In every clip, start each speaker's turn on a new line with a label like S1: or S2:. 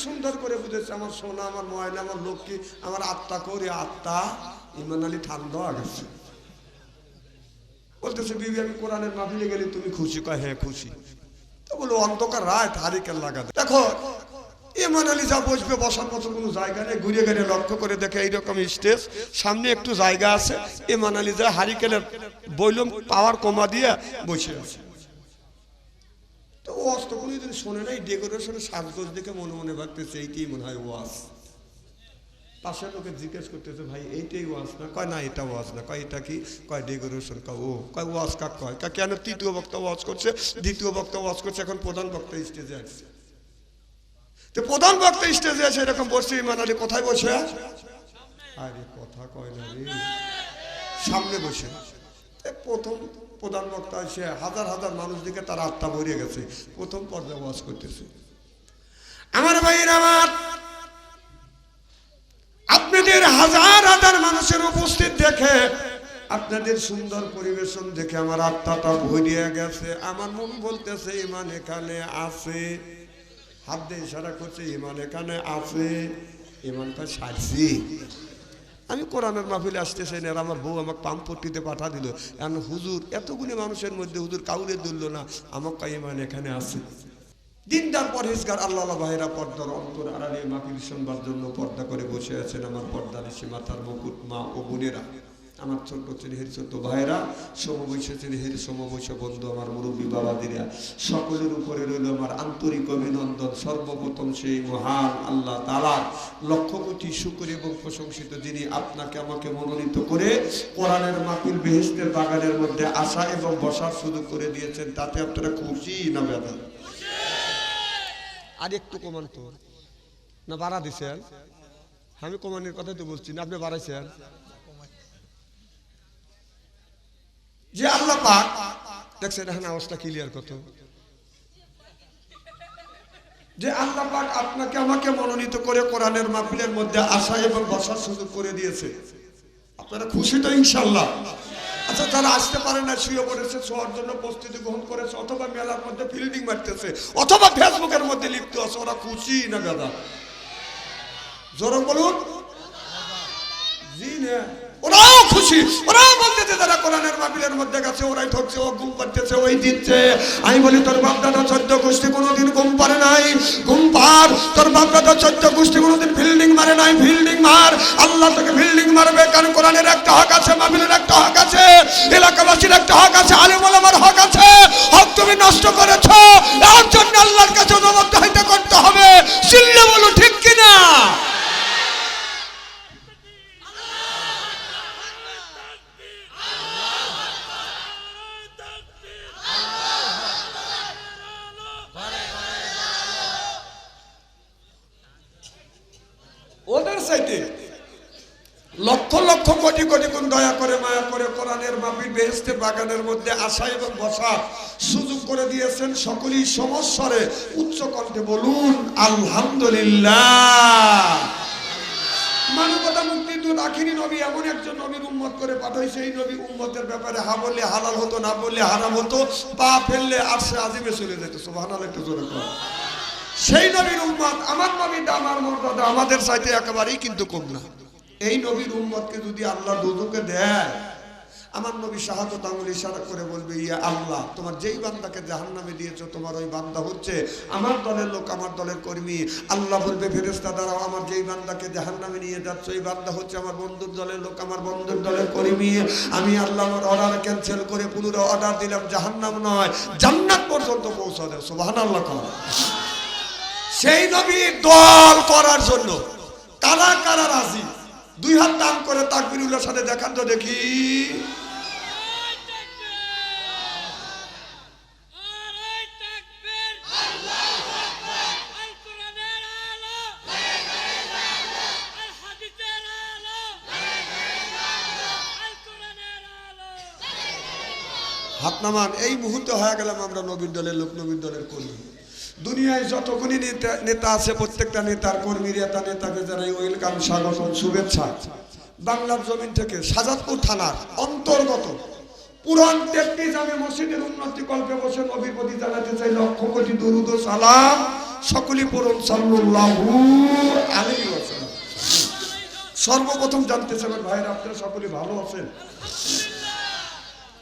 S1: সুন্দর করে বুঝেছে আমার সোনা, আমার ময়না, আমার লক্ষ্মী, আমার আত্মা করে আত্মা। ইমান আলী ঠান্ডা হয়ে গেছে, বলতেছে বিবি আমি কোরআনের মাহফিলে গেলে তুমি খুশি? কয় হ্যাঁ খুশি। তো বলো অন্ধকার রাত হারিকেন লাগাতে। দেখো ইমান আলী যা বসবে, বসার মতো কোনো জায়গা নেই। ঘুরে ঘুরে লক্ষ্য করে দেখে এইরকম স্টেজ, সামনে একটু জায়গা আছে। ইমান আলী যা হারিকেনের বইলম পাওয়ার কমা দিয়ে বসে আছে। তো ওয়াজ তো কোনোদিন শোনে নাই, ডেকোরেশনের সাজগোজ দেখে মনে মনে ভাবতেছে এইটাই মনে হয় ওয়াজ। পাশের লোকে জিজ্ঞেস করতেছে ভাই এইটাই ওয়াজ না? কয় না এটা ওয়াজ না। কয় এটা কি? কয় ডেকোরেশন। কয় ওয়াজ কাক কয়? কেন? তৃতীয় বক্তা ওয়াজ করছে, দ্বিতীয় বক্তা ওয়াজ করছে, এখন প্রধান বক্তা স্টেজে আসছে। তো প্রধান বক্তা স্টেজে এসে এরকম বসছে, ইমান আলী কোথায় বসে? আরে কথা কয় না রে, সামনে বসে। প্রথম প্রধান বক্তা এসে হাজার হাজার মানুষ দিকে তার আত্মা ভরে গেছে, প্রথম পর্যায়ে ওয়াজ করতেছে। আমার ভাইয়ের আমার, আপনাদের হাজার হাজার মানুষের উপস্থিত দেখে, আপনাদের সুন্দর পরিবেশন দেখে আমার আত্মাটা ভরিয়ে গেছে। আমার মন বলতেছে ইমান এখানে আছে। হাত দিয়ে ইশারা করছে ইমান এখানে আছে। ইমানটা সারছি। আমি কোরআনের মাহফিলে আসতেছি না, আমার বউ আমাকে পাম্পট্টিতে পাঠা দিল। এখন হুজুর এতগুলি মানুষের মধ্যে হুজুর কাউরে দিল না, আমাকে ইমান এখানে আছে। দিনদার পরহেজগার আল্লাহ ভাইরা পর্দার অন্তর আড়ালে মাহফিল শুনবার জন্য পর্দা করে বসে আছেন আমার পর্দার এসে মাথার মুকুট মা ও বোনেরা, আমার ছোট্ট ছেলের ছোট্ট ভাইরা, সমবয়সী ছেলের সমবয়সী বন্ধু, আমার মুরব্বী বাবাদিরা, সকলের উপরে রইল আমার আন্তরিক অভিনন্দন। সর্বপ্রথম সেই মহান আল্লাহ তাআলার লক্ষ কোটি শুকর এবং প্রশংসিত, যিনি আপনাকে আমাকে মনোনীত করে কোরআনের মাহফিল বেহেশতের বাগানের মধ্যে আসা এবং বসার সুযোগ করে দিয়েছেন। তাতে আপনারা খুশি না বেদা? আর একটু কমান তো না, বাড়া দিছেন? আমি কমানোর কথাই তো বলছি না, আপনি বাড়াইছেন। যে আল্লাহ পাক দেখছেন, এখন আওয়াজটা ক্লিয়ার কত? যে আল্লাহ পাক আপনাকে আমাকে মনোনীত করে কোরআনের মাহফিলের মধ্যে আসা এবং বসার সুযোগ করে দিয়েছে। আপনারা খুশি তো ইনশাআল্লাহ? আচ্ছা, যারা আসতে পারে না, শুয়ে পড়েছে, শোয়ার জন্য প্রস্তুতি গ্রহণ করেছে, অথবা মেলার মধ্যে ফিল্ডিং মারতেছে, অথবা ফেসবুকের মধ্যে লিপ্ত আছে, ওরা খুশি না দাদা? জোরে বলুন। জি না, ওরাও খুশি। ওরাও বলতেছে যারা কোরআনের মাহফিলের মধ্যে গেছে ওরাই ঠকছে, ও ঘুম পাড়তেছে, ওই দিচ্ছে। আমি বলি তোর বাপদাদা 14 গোষ্ঠী কোনোদিন ঘুম পারে নাই, ঘুম পার। তোর বাপদাদা 14 গোষ্ঠী কোনোদিন ফিল্ডিং মারে নাই, ফিল্ডিং মার। আল্লাহ তোকে ফিল্ডিং মারবে, কারণ কোরআনের একটা হক আছে, মাহফিলের একটা হক আছে, এলাকাবাসীর একটা হক আছে, আলেম ওলামার হক আছে। হক তুমি নষ্ট করেছো, এর জন্য আল্লাহর কাছে জবাবদিহি করতে হবে। চিল্লে বলো ঠিক কিনা? ওদের চাইতে লক্ষ লক্ষ কোটি কোটি গুণ দয়া করে মায়া করে কোরআনের মাহফিল বেহেশতের বাগানের মধ্যে আসা এবং বসার সুযোগ করে দিয়েছেন। সকলেই সমস্বরে উচ্চ কণ্ঠে বলুন আলহামদুলিল্লাহ। মানবতা মুক্তি তো আখিরি নবী এমন একজন নবীর উম্মত করে পাঠাইছে, এই নবী উম্মতের ব্যাপারে হা বললে হালাল হতো, না বললে হারাম হতো, পা ফেললে আরশে আজিমে চলে যেত। সুবহানাল্লাহ, একটু জোরে বলুন। সেই নবীর উম্মত, আমার নবীর দাম আর মর্যাদা আমাদের চাইতে একেবারেই কিন্তু কম না। এই নবীর উম্মতকে যদি আল্লাহ দুজকে দেয়, আমার নবী শাহাদাত আঙ্গুল ইশারা করে বলবে ইয়া আল্লাহ, তোমার যেই বান্দাকে জাহান্নামে দিয়েছো তোমার ওই বান্দা হচ্ছে আমার দলের লোক, আমার দলের কর্মী। আল্লাহ বলবে ফেরেশতা দাঁড়াও, আমার যেই বান্দাকে জাহান্নামে নিয়ে যাচ্ছ এই বান্দা হচ্ছে আমার বন্ধুর দলের লোক, আমার বন্ধুর দলের কর্মী। আমি আল্লাহ আমার অর্ডার ক্যান্সেল করে পুনরায় অর্ডার দিলাম জাহান্নাম নয় জান্নাত পর্যন্ত পৌঁছা দেব। সুবহানাল্লাহ। সেই নবীর দল করার জন্য কারা কারা রাজি? দুই হাত দান করে তাকবীরুল্লাহর সাথে দেখান তো দেখি। হাত নামান। এই মুহূর্তে হয়ে গেলাম আমরা নবীর দলের লোক, নবীর দলের কর্মী। দুনিয়ায় যতগুলি নেতা আছে প্রত্যেকটা নেতার কর্মী নেতাকে জানাই ওয়েলকাম, স্বাগতম, শুভেচ্ছা। বাংলার জমিন থেকে শাহজাদপুর থানার অন্তর্গত পুরান 33 জামে মসজিদের উন্নতি কল্পে বসে নবীর প্রতি জানাতে চাই লক্ষ কোটি দরুদ ও সালাম। সকলেই পড়ুন সাল্লাল্লাহু আলাইহি ওয়াসাল্লাম। সর্বপ্রথম জানতে চাবেন ভাইরা, আপনারা সকলে ভালো আছেন?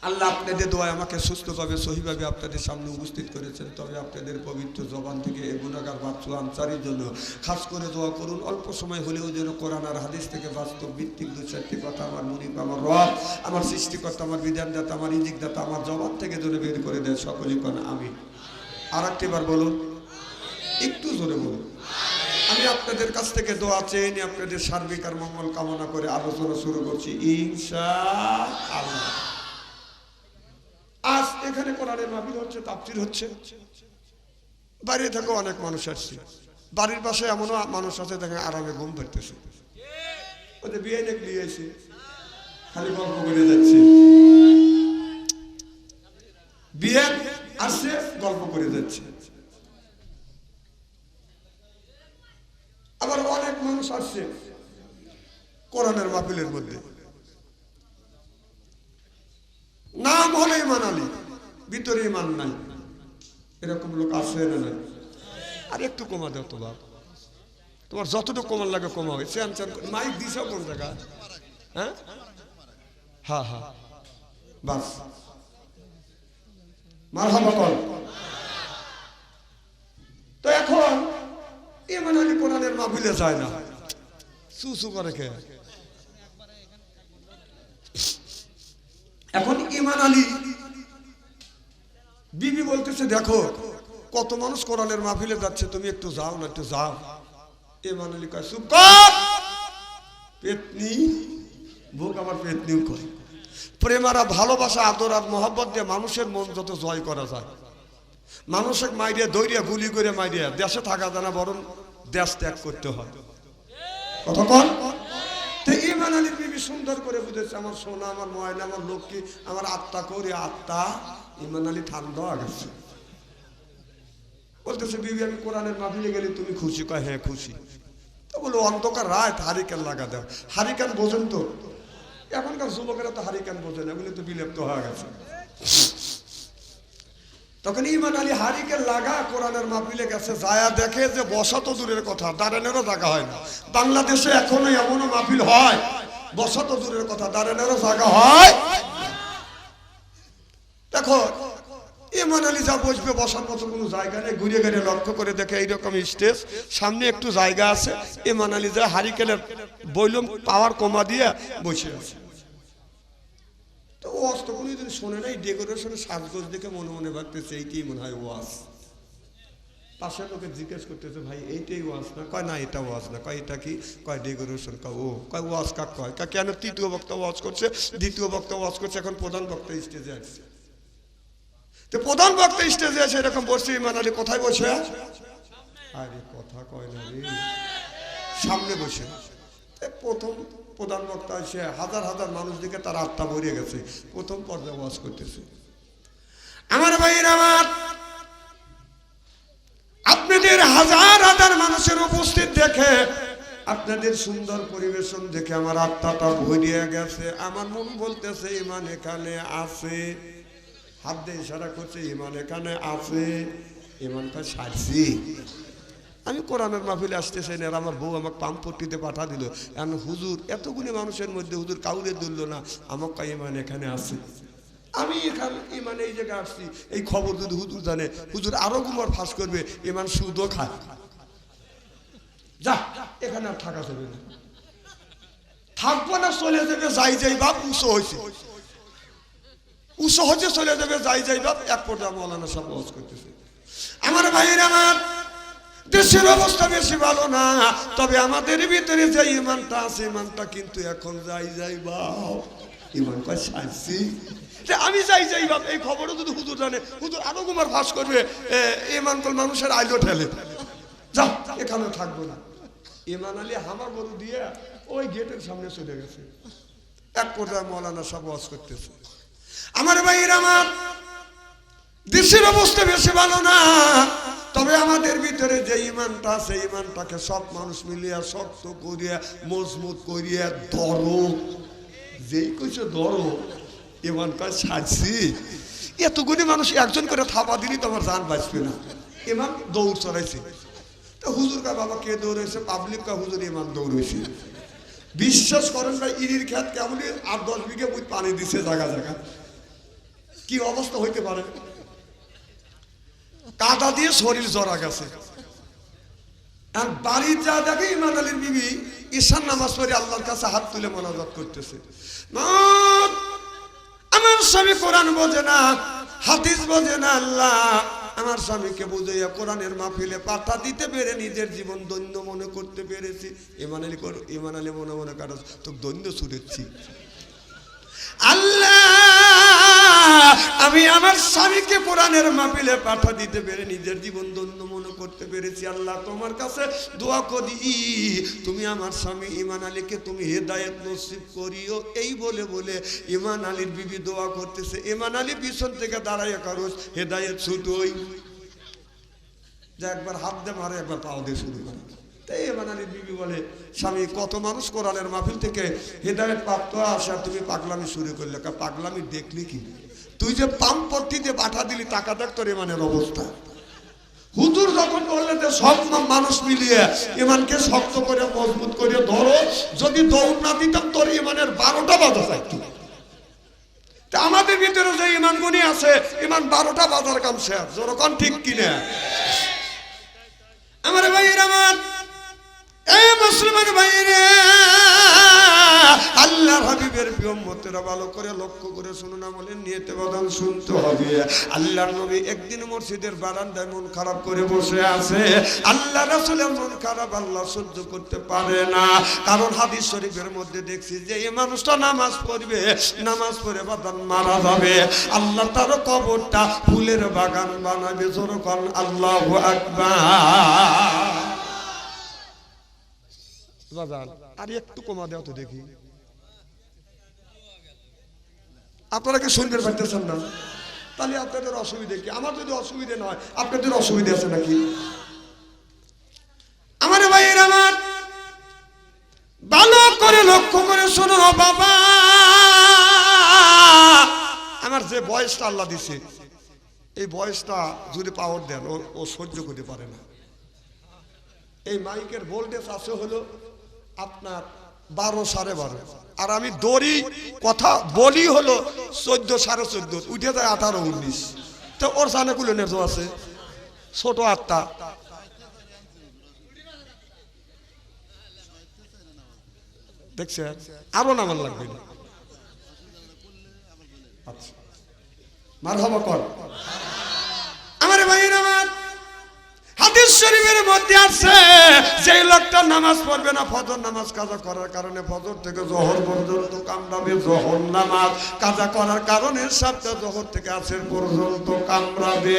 S1: আল্লাহ আপনাদের দোয়ায় আমাকে সুস্থভাবে সহিভাবে আপনাদের সামনে উপস্থিত করেছেন। তবে আপনাদের পবিত্র জবান থেকে এ গুনাহগার বাচ্চু আনসারির জন্য খাস করে দোয়া করুন। অল্প সময় হলেও যেন কোরআন আর হাদিস থেকে বাস্তব ভিত্তিক দু চারটি কথা আমার মুনিব, আমার রব, আমার সৃষ্টিকর্তা, আমার বিধানদাতা, আমার রিজিকদাতা আমার জবান থেকে যেন বের করে দেয়। সকলেই কোন আমিন। আর একটিবার বলুন, একটু জোরে বলুন। আমি আপনাদের কাছ থেকে দোয়া চেয়ে নিয়ে আপনাদের সার্বিক আর মঙ্গল কামনা করে আলোচনা শুরু করছি ইনশাআল্লাহ। আজ এখানে কোরআনের মাহফিল হচ্ছে, তাফসীর হচ্ছে। বাইরে থেকে অনেক মানুষ আসছে। বাড়ির পাশে এমনও মানুষ আছে দেখেন আরামে ঘুম পাড়তেছে। ওদের বিয়ে নিয়ে এসে খালি গল্প করে যাচ্ছে। বিয়ে আসছে, গল্প করে যাচ্ছে। আবার অনেক মানুষ আসছে কোরআনের মাহফিলের মধ্যে, নাম হলে ইমান আলী, ভিতরে ইমান নাই। এরকম লোক আসে না নাই? আর একটু কমা দাও তো বাপ, তোমার যতটুকু কমান লাগে কমাও। চ্যান চ্যান মাইক দিছ কোন জায়গা? হ্যাঁ হ্যাঁ হ্যাঁ, বাস মারহাবা বল। তো এখন ইমান আলী কোরআনের মাহফিলে যায় না, সুসু করে কে? এখন ইমান আলী বিবি বলতেছে, দেখো কত মানুষ কোরআনের মাহফিলে যাচ্ছে, তুমি একটু যাও না, একটু যাও। ইমান আলী কয়, চুপ কর পেতনি, বুক আমার পেতনিও কয়। প্রেম আর ভালোবাসা, আদর আর মহব্বত দিয়ে মানুষের মন যত জয় করা যায়। মানুষের মাইরিয়া দৈরিয়া গুলি করে মাইরিয়া দেশে থাকা যায় না, বরং দেশ ত্যাগ করতে হয়। কথা কন। ইমান আলীর বিবি সুন্দর করে বুঝেছে, আমার সোনা, আমার ময়না, আমার লক্ষ্মী, আমার আত্মা করে আত্মা। ইমান আলী ঠান্ডা হয়ে গেছে। বলতেছে, বিবি আমি কোরআনের মাহফিলে গেলে তুমি খুশি? কয় হ্যাঁ খুশি। তো বলো অন্ধকার রাত হারিকেন লাগা দাও। হারিকেন বোঝেন তো? এখনকার যুবকেরা তো হারিকেন বোঝে না, এগুলো তো বিলুপ্ত হয়ে গেছে। তখন ইমান আলী হারিকেন লাগা কোরআনের মাহফিলে গেছে, যায়া দেখে যে বসা তো দূরের কথা, দাঁড়ানোরও জায়গা হয় না। বাংলাদেশে এখনো এমনও মাহফিল হয়, বসা তো দূরের কথা, দাঁড়ানোরও জায়গা হয়। দেখো ইমান আলী যা বসবে, বসার মতো কোনো জায়গা নেই। ঘুরে ঘুরে লক্ষ্য করে দেখে এইরকম স্টেজ, সামনে একটু জায়গা আছে। ইমান আলী যা হারিকেনের বইলম পাওয়ার কমা দিয়ে বসে আছে। তো ওয়াজ তো কোনোদিন শোনে নাই, ডেকোরেশনের সাজগোজ দেখে মনে মনে ভাবতেছে এইটাই মনে হয় ওয়াজ। পাশের লোকে জিজ্ঞেস করতেছে, ভাই এইটাই ওয়াজ না? কয় না এটা ওয়াজ না। কয় এটা কি? কয় ডেকোরেশন। কয় ওয়াজ কাক কয়? কেন তৃতীয় বক্তা ওয়াজ করছে, দ্বিতীয় বক্তা ওয়াজ করছে, এখন প্রধান বক্তা স্টেজে আসছে। তো প্রধান বক্তা স্টেজে আছে এরকম বসছে, ইমান আলী কোথায় বসে? আরে কথা কয় না রে, সামনে বসে। প্রথম প্রধান বক্তা এসে হাজার হাজার মানুষ দিকে তার আত্মা ভরে গেছে, প্রথম পর্যায়ে ওয়াজ করতেছে। আমার ভাইয়ের, আমার আপনাদের হাজার হাজার মানুষের উপস্থিত দেখে, আপনাদের সুন্দর পরিবেশন দেখে আমার আত্মাটা ভরিয়ে গেছে। আমার মন বলতেছে ইমান এখানে আছে। হাত দিয়ে ইশারা করছে, ইমান এখানে আছে। ইমানটা সারছি। আমি কোরআনের মাহফিলে আসতেছি না, আমার বউ আমাকে পাম্পট্টিতে পাঠা দিল। এখন হুজুর এতগুলি মানুষের মধ্যে হুজুর কাউরে দিল না, আমাকে ইমান এখানে আছে। আমি এখানে ইমান এই জায়গায় আসছি, এই খবর যদি হুজুর জানে, হুজুর আরো গুমর ফাঁস করবে, ইমান সুদও খায়। যা এখানে আর থাকা যাবে না, থাকবো না, চলে যাবে। যাই যাই বাপ উঁচু হয়েছে, উঁচু হচ্ছে, চলে যাবে। যাই যাই বাপ। এক পর্যায়ে মৌলানা সাহেব ওয়াজ করতেছে। আমার ভাইয়ের, আমার দেশের অবস্থা বেশি ভালো না, তবে আমাদের ভিতরে যে ইমানটা আছে, ইমানটা কিন্তু এখন যাই যাই বাপ। ইমান কয় সাইছি, আমি যাই যাই বাপ। এই খবরও যদি হুজুর জানে, হুজুর আরো কুমার ফাঁস করবে, ইমান কল মানুষের আইলো ঠেলে। যা এখানে থাকবো না। ইমান আলী হামা গরু দিয়ে ওই গেটের সামনে চলে গেছে। এক পর্যায়ে মৌলানা সাহেব ওয়াজ করতেছে। আমার ভাইয়ের, আমার দেশের অবস্থা বেশি ভালো না, তবে আমাদের ভিতরে যে ইমানটা আছে, ইমানটাকে সব মানুষ মিলিয়া শক্ত করিয়া মজবুত করিয়া ধরো। যেই কইছে ধরো, ইমান কাজ ছাড়ছি। এতগুলি মানুষ একজন করে থাপা দিলি তোমার জান বাঁচবে না। ইমান দৌড় চড়াইছে, হুজুর কা বাবা কে দৌড়েছে? পাবলিক কা হুজুর ইমান দৌড়েছে। বিশ্বাস করেন ভাই, ইরির খেত কেমন 8-10 বিঘে বুঝ পানি দিছে জায়গা জায়গা। কি অবস্থা হইতে পারে? কাদা দিয়ে শরীর জড়া গেছে। আর বাড়ির যা দেখে ইমান আলীর বিবি ঈশান নামাজ পড়ে আল্লাহর কাছে হাত তুলে মোনাজাত করতেছে, আমার স্বামী কোরআন বোঝে না, হাদিস বোঝে না, আল্লাহ আমার স্বামীকে বুঝাইয়া কোরআনের মাহফিলে পাঠা দিতে পেরে নিজের জীবন ধন্য মনে করতে পেরেছি। ইমান আলী মনে মনে কারো তো ধন্য ছুটেছি। আল্লাহ আমি আমার স্বামীকে কোরআনের মাহফিলে পাঠা দিতে পেরে নিজের জীবন ধন্য মনে করতে পেরেছি। আল্লাহ তোমার কাছে দোয়া করি, তুমি আমার স্বামী ইমান আলীকে তুমি হেদায়েত নসিব করিও। এই বলে বলে ইমান আলীর বিবি দোয়া করতেছে। ইমান আলী পিছন থেকে দাঁড়াইয়া কারো হেদায়েত ছুটোই যা একবার হাত দিয়ে মারে, একবার পাও দিয়ে শুরু করে। তাই ইমান আলীর বিবি বলে, স্বামী কত মানুষ কোরআনের মাহফিল থেকে হেদায়েত প্রাপ্ত আসে আর তুমি পাগলামি শুরু করলে। পাগলামি দেখলি কি? তুই যে পাম্প পট্টিতে পাঠা দিলি, টাকা দেখ তোর ইমানের অবস্থা। হুজুর যখন বললেন যে সব মানুষ মিলিয়ে ইমানকে শক্ত করে মজবুত করে ধরো, যদি দৌড় না দিতাম তোর ইমানের 12টা বাজা যাইতো। তা আমাদের ভিতরে যে ইমান গুণী আছে, ইমান 12টা বাজার কাম শেষ। যখন ঠিক কিনা আমার ভাইয়ের, আমার এই মুসলমান ভাইরে, আল্লাহর হাবিবের প্রিয় উম্মতেরা ভালো করে লক্ষ্য করে শুনুন, আমলের নিয়তে বদল শুনতে হবে। আল্লাহর নবী একদিন মসজিদের বারান্দায় মন খারাপ করে বসে আছে। আল্লাহ রাসূলের মন খারাপ আল্লাহ সহ্য করতে পারে না, কারণ হাদিস শরীফের মধ্যে দেখছি যে এই মানুষটা নামাজ পড়বে, নামাজ পড়ে বাদান মারা যাবে, আল্লাহ তার কবরটা ফুলের বাগান বানাবে। যখন আল্লাহু আকবার। আর একটু কমা দেও তো দেখি, আপনারা কি শুনতে পারতেছেন না? তাহলে আপনাদের অসুবিধা কি? আমার যদি অসুবিধা নয়, আপনাদের অসুবিধা আছে নাকি? আমার ভাইয়ের, আমার ভালো করে লক্ষ্য করে শোনো বাবা, আমার যে বয়সটা আল্লাহ দিছে, এই বয়সটা যদি পাওয়ার দেন ও সহ্য করতে পারে না। এই মাইকের ভোল্টেজ আছে হলো আপনার 12 সাড়ে 12, আর আমি দড়ি কথা বলি হলো 14 সাড়ে 14, উঠে যায় 18 19। তো ওর সামনে কুলে নেজো আছে ছোট 8টা। দেখছেন? আরো নামান লাগবে। আচ্ছা মারহাবা কর। আমার ভাইয়ের, আমার হাদিস শরীফের মধ্যে আছে যে লোকটা নামাজ পড়বে না, ফজর নামাজ কাজা করার কারণে ফজর থেকে জোহর পর্যন্ত কামড়াবে, জোহর নামাজ কাজা করার কারণে 7টা জোহর থেকে আসর পর্যন্ত কামড়াবে,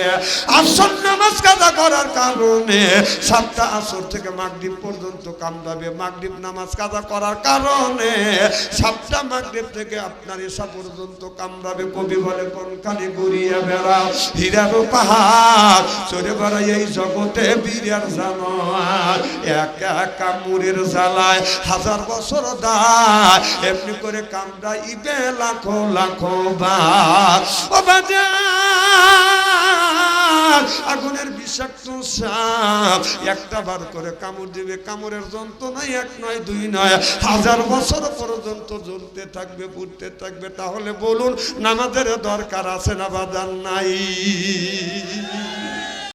S1: আসর নামাজ কাজা করার কারণে 7টা আসর থেকে মাগরিব পর্যন্ত কামড়াবে, মাগরিব নামাজ কাজা করার কারণে 7টা মাগরিব থেকে আপনার এশা পর্যন্ত কামড়াবে। কবি বলে কোনখানে ঘুরিয়ে বেড়াও হীরার পাহাড়, চড়ে বেড়াই এই জগৎ বীরের জানোয়ার, একা কামড়ের জ্বালায় 1000 বছর দায়, এমনি করে কামড়াইবে লাখো লাখো বার। ও বাজার আগুনের বিষাক্ত সাপ একটা বার করে কামড় দিবে, কামড়ের যন্ত্রণায় 1 নয় 2 নয় 1000 বছর পর্যন্ত জ্বলতে থাকবে, পুড়তে থাকবে। তাহলে বলুন নামাজের দরকার আছে না বাজার নাই?